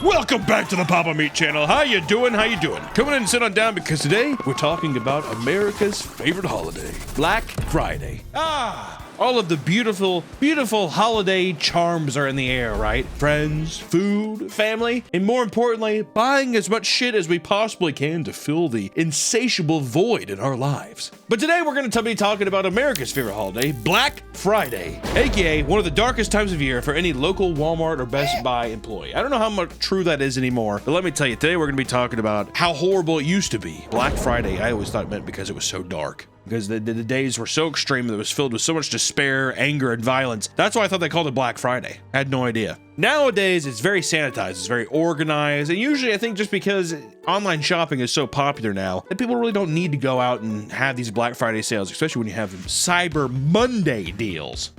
Welcome back to the Papa Meat channel. How you doing? How you doing? Come in and sit on down because today we're talking about America's favorite holiday, Black Friday. All of the beautiful, beautiful holiday charms are in the air, right? Friends, food, family, and more importantly, buying as much shit as we possibly can to fill the insatiable void in our lives. But today we're going to be talking about America's favorite holiday, Black Friday, aka one of the darkest times of year for any local Walmart or Best Buy employee. I don't know how much true that is anymore, but let me tell you, today we're going to be talking about how horrible it used to be. Black Friday, I always thought it meant because it was so dark. Because the days were so extreme that it was filled with so much despair, anger, and violence. That's why I thought they called it Black Friday. I had no idea. Nowadays, it's very sanitized, it's very organized, and usually I think just because online shopping is so popular now, that people really don't need to go out and have these Black Friday sales, especially when you have Cyber Monday deals.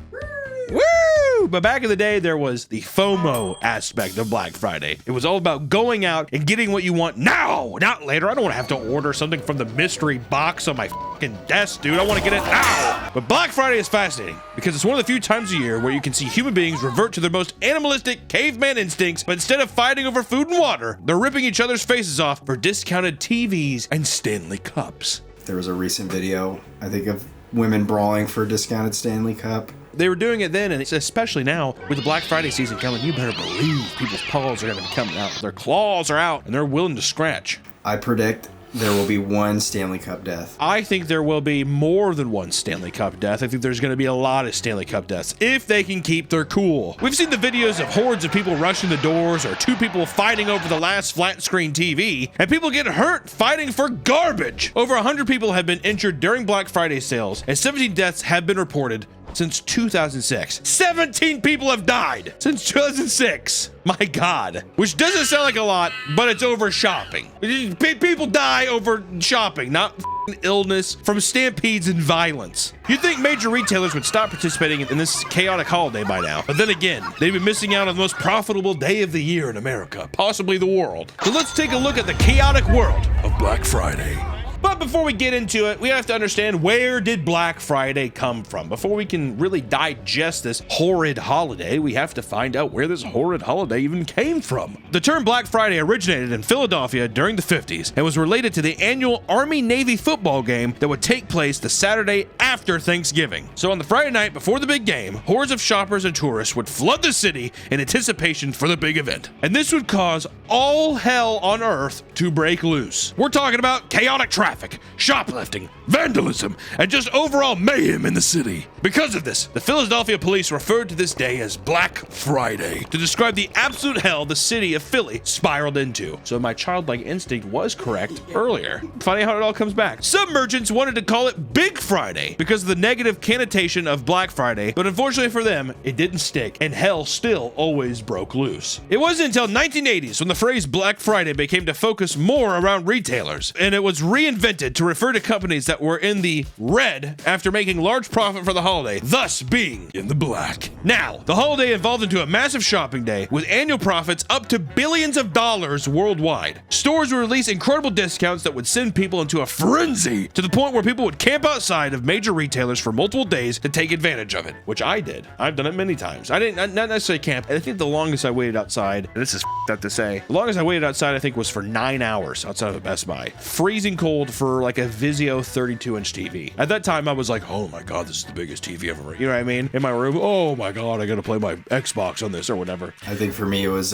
Woo! But back in the day, there was the FOMO aspect of Black Friday. It was all about going out and getting what you want now, not later. I don't want to have to order something from the mystery box on my fucking desk, dude. I want to get it now. But Black Friday is fascinating because it's one of the few times a year where you can see human beings revert to their most animalistic caveman instincts, but instead of fighting over food and water, they're ripping each other's faces off for discounted TVs and Stanley Cups. There was a recent video, I think, of women brawling for a discounted Stanley Cup. They were doing it then, and especially now with the Black Friday season coming, you better believe people's paws are going to be coming out. Their claws are out, and they're willing to scratch. I predict there will be one Stanley Cup death. I think there will be more than one Stanley Cup death. I think there's going to be a lot of Stanley Cup deaths if they can keep their cool. We've seen the videos of hordes of people rushing the doors or two people fighting over the last flat screen TV, and people get hurt fighting for garbage. Over 100 people have been injured during Black Friday sales, and 17 deaths have been reported since 2006. 17 people have died since 2006. My God. Which doesn't sound like a lot, but it's over shopping. People die over shopping, not illness from stampedes and violence. You'd think major retailers would stop participating in this chaotic holiday by now. But then again, they've been missing out on the most profitable day of the year in America, possibly the world. So let's take a look at the chaotic world of Black Friday. But before we get into it, we have to understand, where did Black Friday come from? Before we can really digest this horrid holiday, we have to find out where this horrid holiday even came from. The term Black Friday originated in Philadelphia during the 50s and was related to the annual Army-Navy football game that would take place the Saturday after Thanksgiving. So on the Friday night before the big game, hordes of shoppers and tourists would flood the city in anticipation for the big event. And this would cause all hell on earth to break loose. We're talking about chaotic traffic, shoplifting, vandalism, and just overall mayhem in the city. Because of this, the Philadelphia police referred to this day as Black Friday to describe the absolute hell the city of Philly spiraled into. So my childlike instinct was correct earlier. Funny how it all comes back. Some merchants wanted to call it Big Friday because of the negative connotation of Black Friday, but unfortunately for them, it didn't stick, and hell still always broke loose. It wasn't until 1980s when the phrase Black Friday became to focus more around retailers, and it was reinvented to refer to companies that were in the red after making large profit for the holiday, thus being in the black. Now, the holiday evolved into a massive shopping day with annual profits up to billions of dollars worldwide. Stores would release incredible discounts that would send people into a frenzy to the point where people would camp outside of major retailers for multiple days to take advantage of it, which I did. I've done it many times. I didn't, not necessarily camp. I think the longest I waited outside, and this is up to say, the longest I waited outside I think was for 9 hours outside of a Best Buy. Freezing cold for like a Vizio 32-inch TV. At that time, I was like, oh my God, this is the biggest TV ever. You know what I mean? In my room, oh my God, I gotta play my Xbox on this or whatever. I think for me it was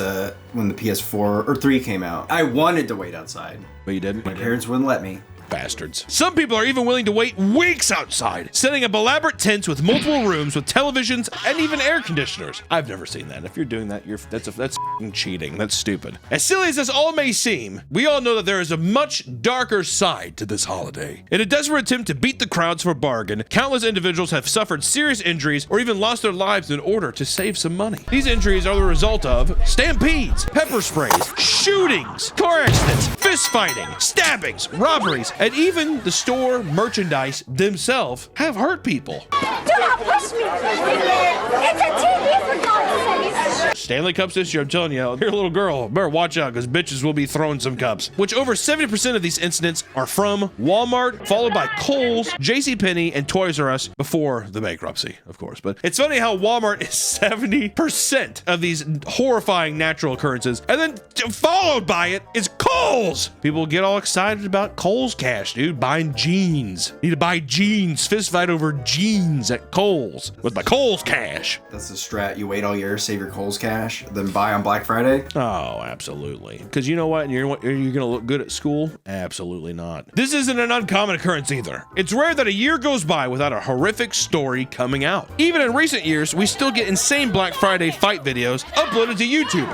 when the PS4 or 3 came out. I wanted to wait outside. But you didn't? My parents wouldn't let me. Bastards. Some people are even willing to wait weeks outside, setting up elaborate tents with multiple rooms with televisions and even air conditioners. I've never seen that. If you're doing that, that's f***ing cheating. That's stupid. As silly as this all may seem, we all know that there is a much darker side to this holiday. In a desperate attempt to beat the crowds for a bargain, countless individuals have suffered serious injuries or even lost their lives in order to save some money. These injuries are the result of stampedes, pepper sprays, shootings, car accidents, fist fighting, stabbings, robberies, and even the store merchandise themselves have hurt people. Do not push me! It's a TV, for God's sake! Stanley Cups this year, I'm telling you, you're a little girl, better watch out because bitches will be throwing some cups. Which over 70% of these incidents are from Walmart, followed by Kohl's, JCPenney, and Toys R Us before the bankruptcy, of course. But it's funny how Walmart is 70% of these horrifying natural occurrences, and then followed by it is Kohl's. People get all excited about Kohl's cash, dude, buying jeans. Need to buy jeans, fist fight over jeans at Kohl's with my Kohl's cash. That's the strat. You wait all year, save your Kohl's cash, then buy on Black Friday. Oh, absolutely. Because you know what? You're going to look good at school? Absolutely not. This isn't an uncommon occurrence either. It's rare that a year goes by without a horrific story coming out. Even in recent years, we still get insane Black Friday fight videos uploaded to YouTube.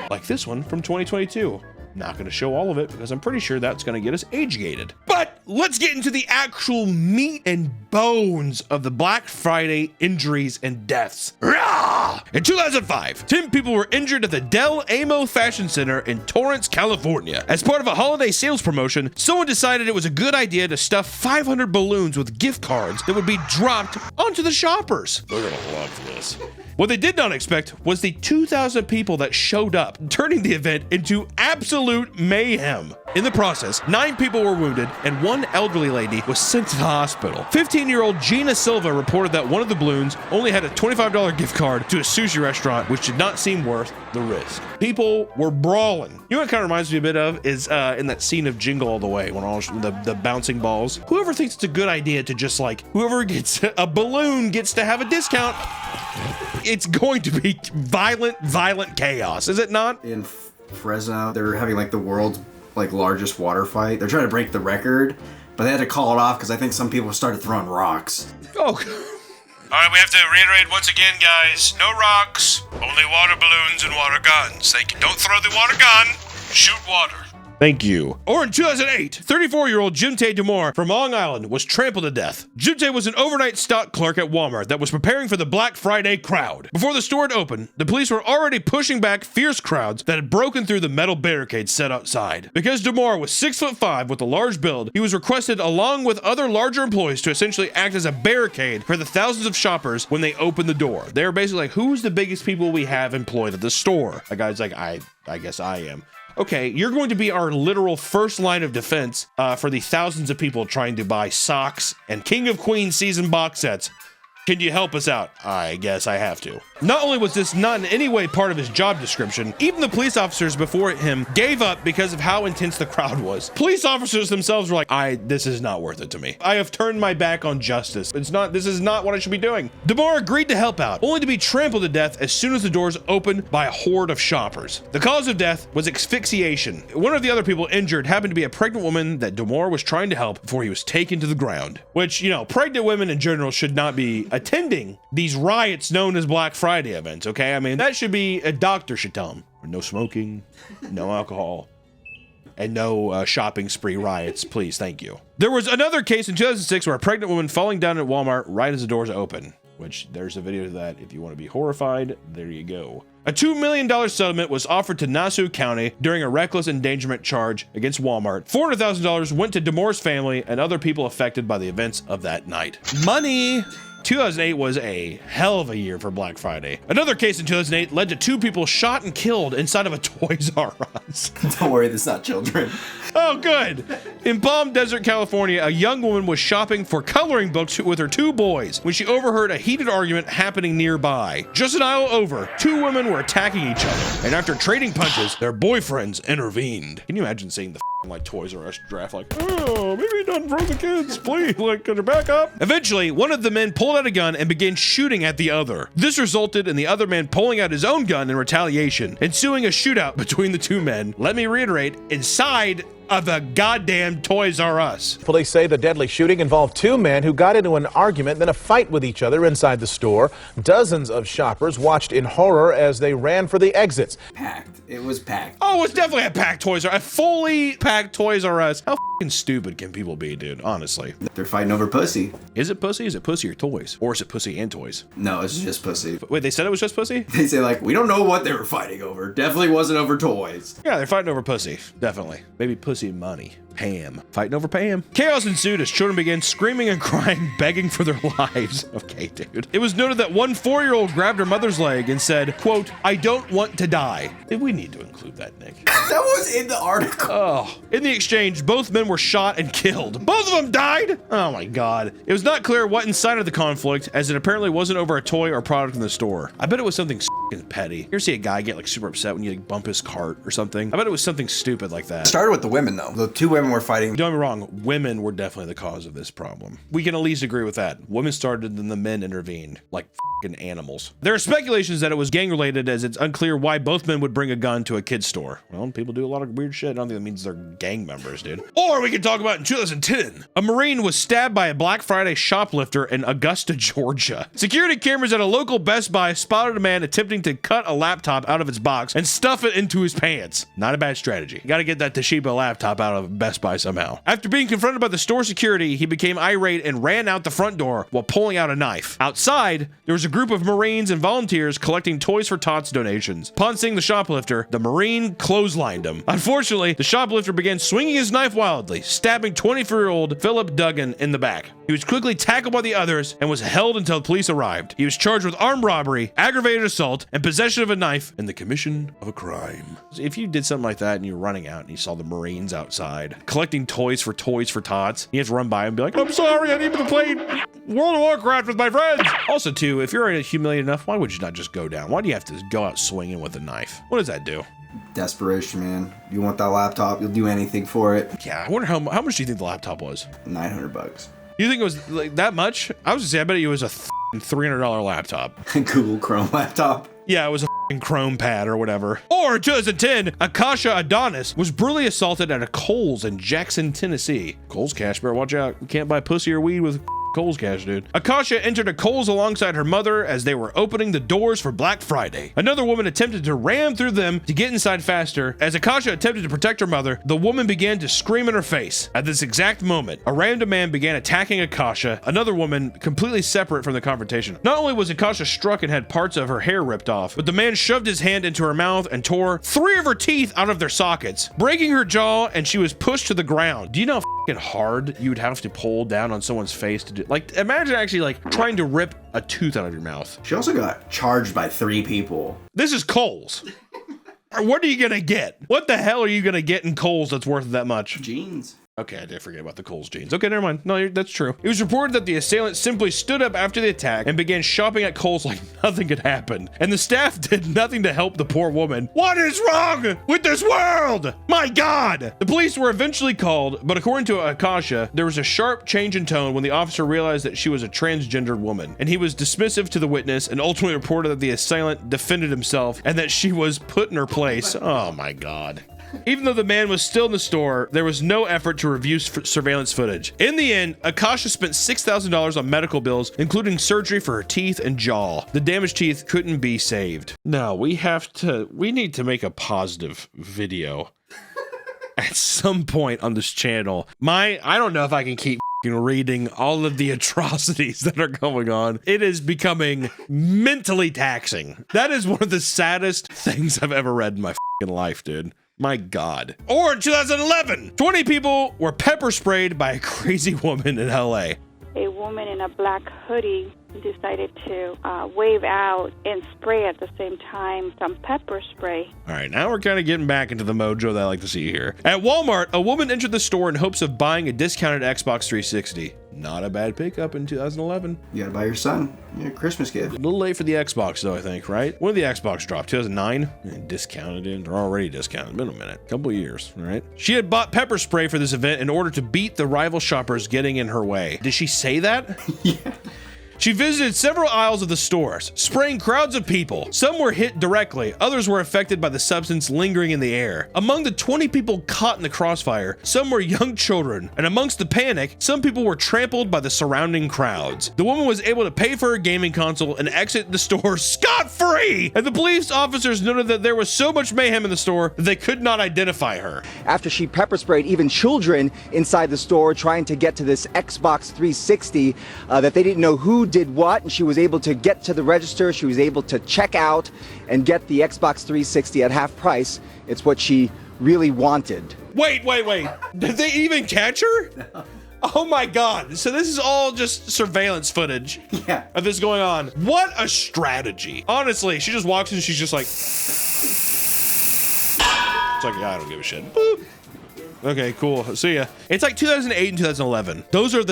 Like this one from 2022. Not going to show all of it because I'm pretty sure that's going to get us age-gated. But let's get into the actual meat and bones of the Black Friday injuries and deaths. Rah! In 2005, 10 people were injured at the Del Amo Fashion Center in Torrance, California. As part of a holiday sales promotion, someone decided it was a good idea to stuff 500 balloons with gift cards that would be dropped onto the shoppers. They're going to love this. What they did not expect was the 2,000 people that showed up, turning the event into absolute mayhem. In the process, 9 people were wounded and 1 elderly lady was sent to the hospital. 15-year-old Gina Silva reported that one of the balloons only had a $25 gift card to a sushi restaurant, which did not seem worth the risk. People were brawling. You know what it kind of reminds me a bit of is in that scene of Jingle All the Way when all the bouncing balls. Whoever thinks it's a good idea to just like, whoever gets a balloon gets to have a discount. It's going to be violent chaos, is it not? In Fresno, they're having like the world's like largest water fight. They're trying to break the record, but they had to call it off because I think some people started throwing rocks. Oh. All right, we have to reiterate once again, guys. No rocks, only water balloons and water guns. Thank you. Don't throw the water gun. Shoot water. Thank you. Or in 2008, 34-year-old Jimte Demore from Long Island was trampled to death. Jimte was an overnight stock clerk at Walmart that was preparing for the Black Friday crowd. Before the store had opened, the police were already pushing back fierce crowds that had broken through the metal barricades set outside. Because Demore was 6'5" with a large build, he was requested along with other larger employees to essentially act as a barricade for the thousands of shoppers when they opened the door. They were basically like, who's the biggest people we have employed at the store? The guy's like, I guess I am. Okay, you're going to be our literal first line of defense for the thousands of people trying to buy socks and King of Queens season box sets. Can you help us out? I guess I have to. Not only was this not in any way part of his job description, even the police officers before him gave up because of how intense the crowd was. Police officers themselves were like, this is not worth it to me. I have turned my back on justice. This is not what I should be doing. Demore agreed to help out, only to be trampled to death as soon as the doors opened by a horde of shoppers. The cause of death was asphyxiation. One of the other people injured happened to be a pregnant woman that Demore was trying to help before he was taken to the ground. Which, you know, pregnant women in general should not be attending these riots known as Black Friday events, okay? I mean, that should be, a doctor should tell them. No smoking, no alcohol, and no shopping spree riots, please, thank you. There was another case in 2006 where a pregnant woman falling down at Walmart right as the doors open, which there's a video of that. If you want to be horrified, there you go. A $2 million settlement was offered to Nassau County during a reckless endangerment charge against Walmart. $400,000 went to Demore's family and other people affected by the events of that night. Money! 2008 was a hell of a year for Black Friday. Another case in 2008 led to 2 people shot and killed inside of a Toys R Us. Don't worry, that's not children. Oh, good. In Palm Desert, California, a young woman was shopping for coloring books with her 2 boys when she overheard a heated argument happening nearby. Just an aisle over, 2 women were attacking each other, and after trading punches, their boyfriends intervened. Can you imagine seeing the like Toys R Us draft, like, oh, maybe none for the kids, please, like, can you back up? Eventually, one of the men pulled out a gun and began shooting at the other. This resulted in the other man pulling out his own gun in retaliation, ensuing a shootout between the 2 men. Let me reiterate, inside of the goddamn Toys R Us. Police say the deadly shooting involved 2 men who got into an argument, then a fight with each other inside the store. Dozens of shoppers watched in horror as they ran for the exits. Packed. It was packed. Oh, it's definitely a packed Toys R Us. A fully packed Toys R Us. How f***ing stupid can people be, dude? Honestly. They're fighting over pussy. Is it pussy? Is it pussy or toys? Or is it pussy and toys? No, it's just pussy. Wait, they said it was just pussy? They say, like, we don't know what they were fighting over. Definitely wasn't over toys. Yeah, they're fighting over pussy. Definitely. Maybe pussy pussy and money. Pam. Fighting over Pam. Chaos ensued as children began screaming and crying, begging for their lives. Okay, dude. It was noted that one 4-year-old grabbed her mother's leg and said, quote, "I don't want to die." We need to include that, Nick. That was in the article. Oh. In the exchange, both men were shot and killed. Both of them died? Oh my god. It was not clear what incited the conflict, as it apparently wasn't over a toy or product in the store. I bet it was something petty. You ever see a guy get like super upset when you like bump his cart or something? I bet it was something stupid like that. It started with the women though. The 2 women were fighting. Don't get me wrong, women were definitely the cause of this problem. We can at least agree with that. Women started and the men intervened. Like fucking animals. There are speculations that it was gang related, as it's unclear why both men would bring a gun to a kid's store. Well, people do a lot of weird shit. I don't think that means they're gang members, dude. Or we can talk about in 2010, a Marine was stabbed by a Black Friday shoplifter in Augusta, Georgia. Security cameras at a local Best Buy spotted a man attempting to cut a laptop out of its box and stuff it into his pants. Not a bad strategy. You gotta get that Toshiba laptop out of Best Buy somehow. After being confronted by the store security, he became irate and ran out the front door while pulling out a knife. Outside, there was a group of Marines and volunteers collecting Toys for Tots donations. Upon seeing the shoplifter, the Marine clotheslined him. Unfortunately, the shoplifter began swinging his knife wildly, stabbing 24-year-old Philip Duggan in the back. He was quickly tackled by the others and was held until police arrived. He was charged with armed robbery, aggravated assault, and possession of a knife, and the commission of a crime. If you did something like that and you're running out and you saw the Marines outside collecting Toys for Tots, you have to run by and be like, "I'm sorry, I need to play World of Warcraft with my friends." Also, too, if you're humiliated enough, why would you not just go down? Why do you have to go out swinging with a knife? What does that do? Desperation, man. You want that laptop, you'll do anything for it. Yeah, I wonder how much do you think the laptop was? $900. You think it was like that much? I was gonna say, I bet it was a $300 laptop. Google Chrome laptop. Yeah, it was a Chrome pad or whatever. Or in 2010, Akasha Adonis was brutally assaulted at a Kohl's in Jackson, Tennessee. Kohl's cash, better watch out. You can't buy pussy or weed with Kohl's cash, dude. Akasha entered a Kohl's alongside her mother as they were opening the doors for Black Friday. Another woman attempted to ram through them to get inside faster. As Akasha attempted to protect her mother, the woman began to scream in her face. At this exact moment, a random man began attacking Akasha, another woman completely separate from the confrontation. Not only was Akasha struck and had parts of her hair ripped off, but the man shoved his hand into her mouth and tore 3 of her teeth out of their sockets, breaking her jaw, and she was pushed to the ground. Do you know how hard you would have to pull down on someone's face to do? Like, imagine actually like trying to rip a tooth out of your mouth. She also got charged by 3 people. This is Kohl's. What are you gonna get? What the hell are you gonna get in Kohl's that's worth that much? Jeans. Okay, I did forget about the Kohl's jeans. Okay, never mind. No, that's true. It was reported that the assailant simply stood up after the attack and began shopping at Kohl's like nothing had happened. And the staff did nothing to help the poor woman. What is wrong with this world? My God! The police were eventually called, but according to Akasha, there was a sharp change in tone when the officer realized that she was a transgendered woman. And he was dismissive to the witness and ultimately reported that the assailant defended himself and that she was put in her place. Oh my God. Even though the man was still in the store, there was no effort to review surveillance footage. In the end, Akasha spent $6,000 on medical bills, including surgery for her teeth and jaw. The damaged teeth couldn't be saved. No, we need to make a positive video at some point on this channel. I don't know if I can keep reading all of the atrocities that are going on. It is becoming mentally taxing. That is one of the saddest things I've ever read in my life, dude. My God. Or in 2011, 20 people were pepper sprayed by a crazy woman in LA. A woman in a black hoodie decided to wave out and spray at the same time some pepper spray. All right, now we're kind of getting back into the mojo that I like to see here. At Walmart, a woman entered the store in hopes of buying a discounted Xbox 360. Not a bad pickup in 2011. You gotta buy your son a Christmas gift. A little late for the Xbox, though, I think, right? When did the Xbox drop? 2009? Discounted it. They're already discounted. Been a minute. Couple of years, all right? She had bought pepper spray for this event in order to beat the rival shoppers getting in her way. Did she say that? Yeah. She visited several aisles of the stores, spraying crowds of people. Some were hit directly, others were affected by the substance lingering in the air. Among the 20 people caught in the crossfire, some were young children, and amongst the panic, some people were trampled by the surrounding crowds. The woman was able to pay for her gaming console and exit the store scot-free, and the police officers noted that there was so much mayhem in the store that they could not identify her. After she pepper sprayed even children inside the store trying to get to this Xbox 360 that they didn't know who did what, and she was able to get to the register. She was able to check out and get the Xbox 360 at half price. It's what she really wanted. Wait. Did they even catch her? No. Oh my God. So this is all just surveillance footage of this going on. What a strategy. Honestly, she just walks in, she's just like, it's like, I don't give a shit. Boop. Okay, cool. See ya. It's like 2008 and 2011.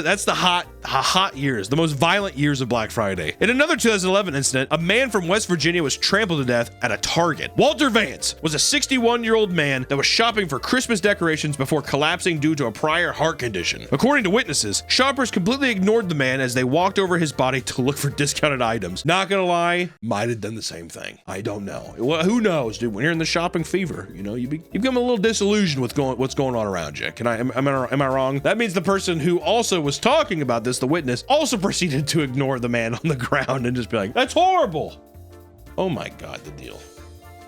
That's the hot years, the most violent years of Black Friday. In another 2011 incident, a man from West Virginia was trampled to death at a Target. Walter Vance was a 61-year-old man that was shopping for Christmas decorations before collapsing due to a prior heart condition. According to witnesses, shoppers completely ignored the man as they walked over his body to look for discounted items. Not gonna lie, might have done the same thing. I don't know. Well, who knows, dude? When you're in the shopping fever, you know, you become a little disillusioned with what's going on around you. Am I wrong? That means the person who also was talking about this, the witness, also proceeded to ignore the man on the ground and just be like, that's horrible. Oh my God, the deal.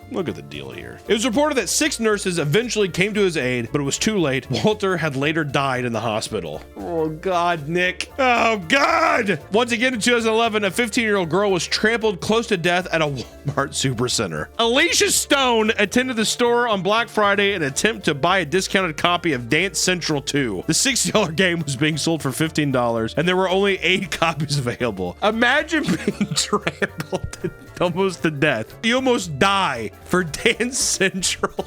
Look at the deal here. It was reported that 6 nurses eventually came to his aid, but it was too late. Walter had later died in the hospital. Oh God, Nick. Oh God! Once again in 2011, a 15-year-old girl was trampled close to death at a Walmart supercenter. Alicia Stone attended the store on Black Friday in an attempt to buy a discounted copy of Dance Central 2. The $60 game was being sold for $15, and there were only 8 copies available. Imagine being trampled almost to death. You almost die for Dance Central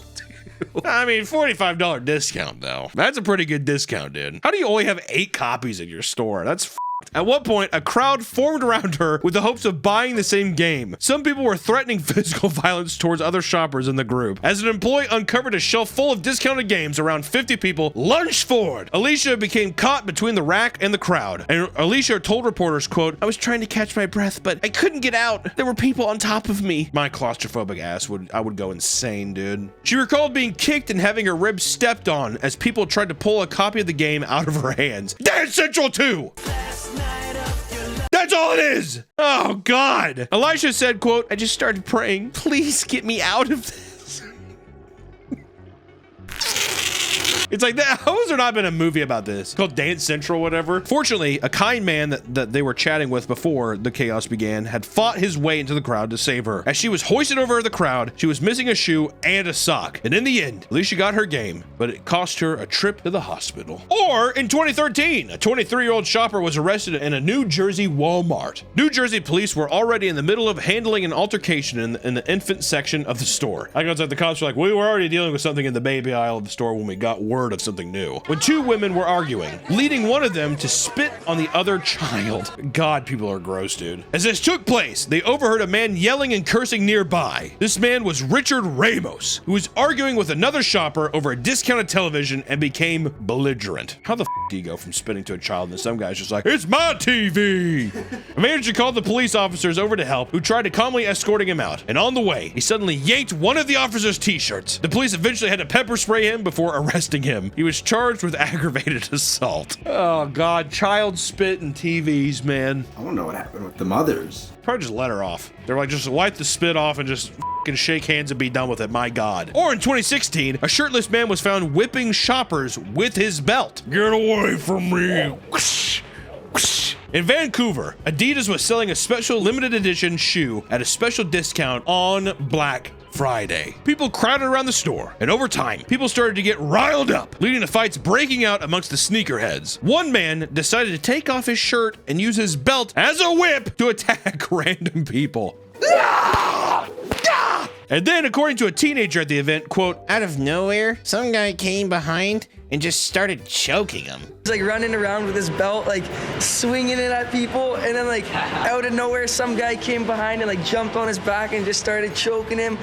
2. I mean, $45 discount, though. That's a pretty good discount, dude. How do you only have 8 copies in your store? That's At one point, a crowd formed around her with the hopes of buying the same game. Some people were threatening physical violence towards other shoppers in the group. As an employee uncovered a shelf full of discounted games, around 50 people lunged forward. Alicia became caught between the rack and the crowd. And Alicia told reporters, quote, "I was trying to catch my breath, but I couldn't get out. There were people on top of me." My claustrophobic ass would go insane, dude. She recalled being kicked and having her ribs stepped on as people tried to pull a copy of the game out of her hands. Dance Central 2! That's all it is! Oh, God! Elisha said, quote, "I just started praying. Please get me out of this." It's like, how has there not been a movie about this? Called Dance Central, whatever. Fortunately, a kind man that they were chatting with before the chaos began had fought his way into the crowd to save her. As she was hoisted over the crowd, she was missing a shoe and a sock. And in the end, Alicia got her game, but it cost her a trip to the hospital. Or, in 2013, a 23-year-old shopper was arrested in a New Jersey Walmart. New Jersey police were already in the middle of handling an altercation in the infant section of the store. I got outside, the cops were like, we were already dealing with something in the baby aisle of the store when we got word of something new. When two women were arguing, leading one of them to spit on the other child. God, people are gross, dude. As this took place, they overheard a man yelling and cursing nearby. This man was Richard Ramos, who was arguing with another shopper over a discounted television and became belligerent. How the f do you go from spitting to a child and some guy's just like, "It's my TV!" A manager called the police officers over to help, who tried to calmly escorting him out. And on the way, he suddenly yanked one of the officers' t-shirts. The police eventually had to pepper spray him before arresting him. He was charged with aggravated assault. Oh God, child spit and TVs, man. I don't know what happened with the mothers. Probably just let her off. They're like, just wipe the spit off and just fucking shake hands and be done with it, my God. Or in 2016, a shirtless man was found whipping shoppers with his belt. Get away from me. Whoosh, whoosh. In Vancouver, Adidas was selling a special limited edition shoe at a special discount on Black Friday. People crowded around the store, and over time, people started to get riled up, leading to fights breaking out amongst the sneakerheads. One man decided to take off his shirt and use his belt as a whip to attack random people. And then, according to a teenager at the event, quote, "Out of nowhere, some guy came behind and just started choking him." He's like running around with his belt, like swinging it at people, and then like out of nowhere, some guy came behind and like jumped on his back and just started choking him.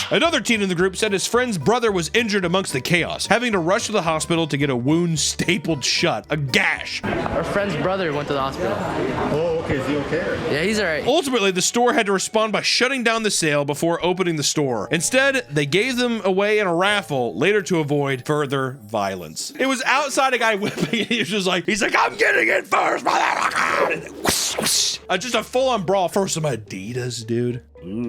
Another teen in the group said his friend's brother was injured amongst the chaos, having to rush to the hospital to get a wound stapled shut, a gash. Our friend's brother went to the hospital. Oh, okay, is he okay? Yeah, he's all right. Ultimately, the store had to respond by shutting down the sale before opening the store. Instead, they gave them away in a raffle, later to avoid further violence. It was outside a guy whipping, and he's like, "I'm getting it first, motherfucker!" Just a full-on brawl for some Adidas, dude.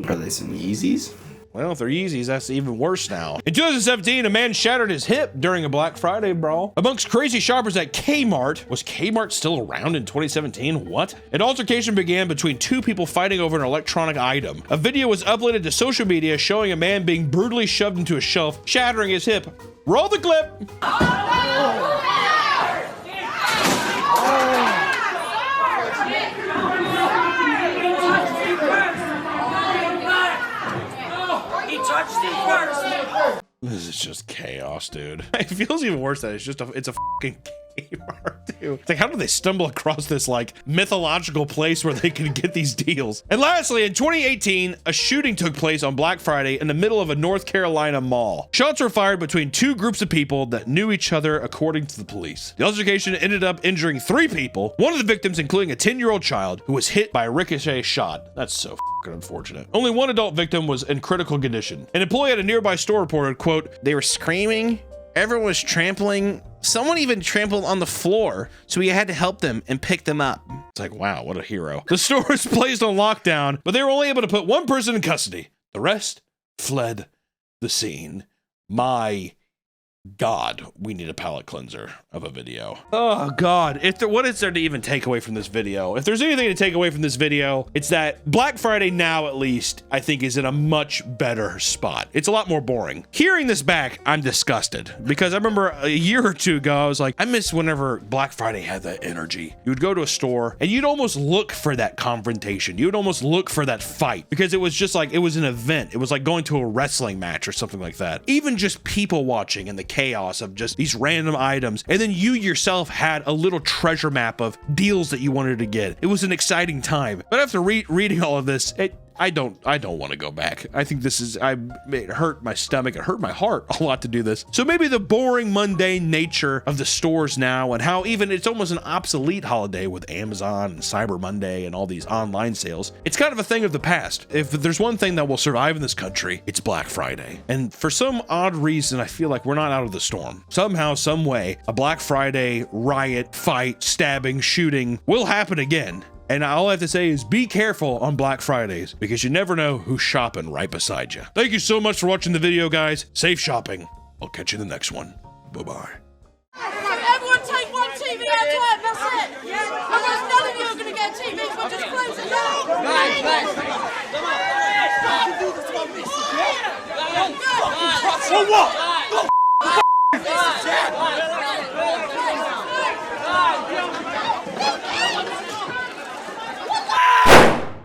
Are they some Yeezys? Well, if they're Yeezys, that's even worse now. In 2017, a man shattered his hip during a Black Friday brawl. Amongst crazy shoppers at Kmart. Was Kmart still around in 2017? What? An altercation began between two people fighting over an electronic item. A video was uploaded to social media showing a man being brutally shoved into a shelf, shattering his hip. Roll the clip. This is just chaos, dude. It feels even worse that it's a fucking Kmart, dude. It's like, how do they stumble across this like mythological place where they can get these deals? And lastly, in 2018, a shooting took place on Black Friday in the middle of a North Carolina mall. Shots were fired between two groups of people that knew each other, according to the police. The altercation ended up injuring 3 people, one of the victims including a 10-year-old child who was hit by a ricochet shot. That's so unfortunate. Only one adult victim was in critical condition. An employee at a nearby store reported, quote, "They were screaming, everyone was trampling, someone even trampled on the floor, so we had to help them and pick them up." It's like, wow, what a hero. The store was placed on lockdown, but they were only able to put one person in custody. The rest fled the scene. My God, we need a palate cleanser of a video. Oh God, what is there to even take away from this video? If there's anything to take away from this video, it's that Black Friday now, at least, I think is in a much better spot. It's a lot more boring. Hearing this back, I'm disgusted because I remember a year or two ago, I was like, I miss whenever Black Friday had that energy. You would go to a store and you'd almost look for that confrontation. You would almost look for that fight because it was just like, it was an event. It was like going to a wrestling match or something like that. Even just people watching and the chaos of just these random items, and then you yourself had a little treasure map of deals that you wanted to get. It was an exciting time. But after reading all of this, I don't want to go back. I think it hurt my stomach. It hurt my heart a lot to do this. So maybe the boring, mundane nature of the stores now and how even it's almost an obsolete holiday with Amazon and Cyber Monday and all these online sales. It's kind of a thing of the past. If there's one thing that will survive in this country, it's Black Friday. And for some odd reason, I feel like we're not out of the storm. Somehow, some way, a Black Friday riot, fight, stabbing, shooting will happen again. And all I have to say is be careful on Black Fridays because you never know who's shopping right beside you. Thank you so much for watching the video, guys. Safe shopping. I'll catch you in the next one. Bye-bye. Everyone take one TV at a time, that's it. Otherwise none of you are going to get TVs, we'll just close it down. Come on. For what?